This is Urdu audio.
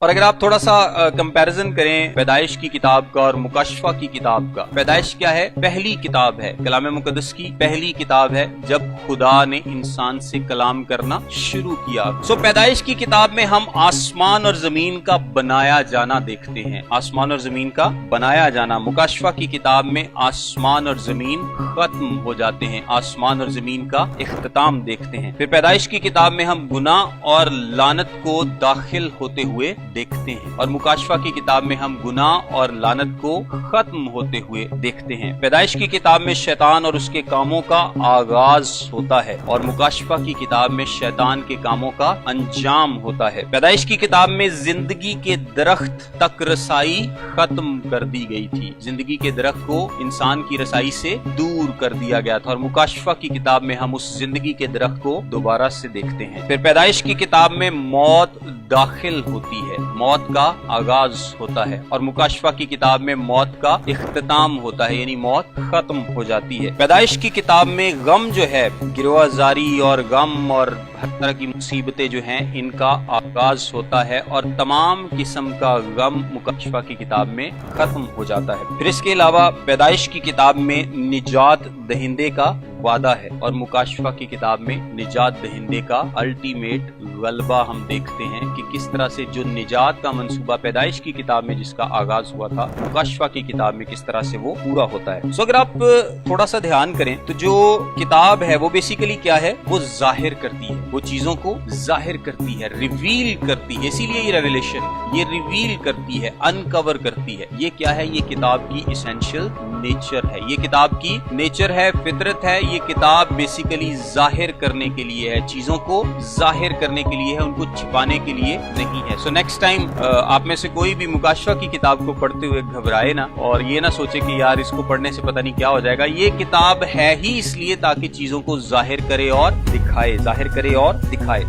اور اگر آپ تھوڑا سا کمپیرزن کریں پیدائش کی کتاب کا اور مکاشفہ کی کتاب کا، پیدائش کیا ہے؟ پہلی کتاب ہے، کلام مقدس کی پہلی کتاب ہے جب خدا نے انسان سے کلام کرنا شروع کیا۔ پیدائش کی کتاب میں ہم آسمان اور زمین کا بنایا جانا دیکھتے ہیں، آسمان اور زمین کا بنایا جانا۔ مکاشفہ کی کتاب میں آسمان اور زمین ختم ہو جاتے ہیں، آسمان اور زمین کا اختتام دیکھتے ہیں۔ پھر پیدائش کی کتاب میں ہم گناہ اور لعنت کو داخل ہوتے ہوئے دیکھتے ہیں، اور مکاشفہ کی کتاب میں ہم گناہ اور لعنت کو ختم ہوتے ہوئے دیکھتے ہیں۔ پیدائش کی کتاب میں شیطان اور اس کے کاموں کا آغاز ہوتا ہے، اور مکاشفہ کی کتاب میں شیطان کے کاموں کا انجام ہوتا ہے۔ پیدائش کی کتاب میں زندگی کے درخت تک رسائی ختم کر دی گئی تھی، زندگی کے درخت کو انسان کی رسائی سے دور کر دیا گیا تھا، اور مکاشفہ کی کتاب میں ہم اس زندگی کے درخت کو دوبارہ سے دیکھتے ہیں۔ پھر پیدائش کی کتاب میں موت داخل ہوتی ہے، موت کا آغاز ہوتا ہے، اور مکاشفہ کی کتاب میں موت کا اختتام ہوتا ہے، یعنی موت ختم ہو جاتی ہے۔ پیدائش کی کتاب میں غم جو ہے، گروہ زاری اور غم اور ہر طرح کی مصیبتیں جو ہیں ان کا آغاز ہوتا ہے، اور تمام قسم کا غم مکاشفہ کی کتاب میں ختم ہو جاتا ہے۔ پھر اس کے علاوہ پیدائش کی کتاب میں نجات دہندے کا وعدہ ہے، اور مکاشفہ کی کتاب میں نجات دہندے کا الٹیمیٹ غلبہ ہم دیکھتے ہیں کہ کس طرح سے جو نجات کا منصوبہ پیدائش کی کتاب میں جس کا آغاز ہوا تھا، مکاشفہ کی کتاب میں کس طرح سے وہ پورا ہوتا ہے۔ اگر آپ تھوڑا سا دھیان کریں تو جو کتاب ہے وہ بیسیکلی کیا ہے؟ وہ ظاہر کرتی ہے، وہ چیزوں کو ظاہر کرتی ہے، ریویل کرتی ہے، اسی لیے یہ ریویلیشن، یہ ریویل کرتی ہے، انکور کرتی ہے۔ یہ کیا ہے؟ یہ کتاب کی اسینشل نیچر ہے، یہ کتاب کی نیچر ہے، فطرت ہے۔ یہ کتاب بیسیکلی ظاہر کرنے کے لیے ہے، چیزوں کو ظاہر کرنے کے لیے ہے، ان کو چھپانے کے لیے نہیں ہے۔ نیکسٹ ٹائم آپ میں سے کوئی بھی مکاشفہ کی کتاب کو پڑھتے ہوئے گھبرائے نا، اور یہ نہ سوچے کہ یار اس کو پڑھنے سے پتہ نہیں کیا ہو جائے گا۔ یہ کتاب ہے ہی اس لیے تاکہ چیزوں کو ظاہر کرے اور دکھائے، ظاہر کرے اور دکھائے۔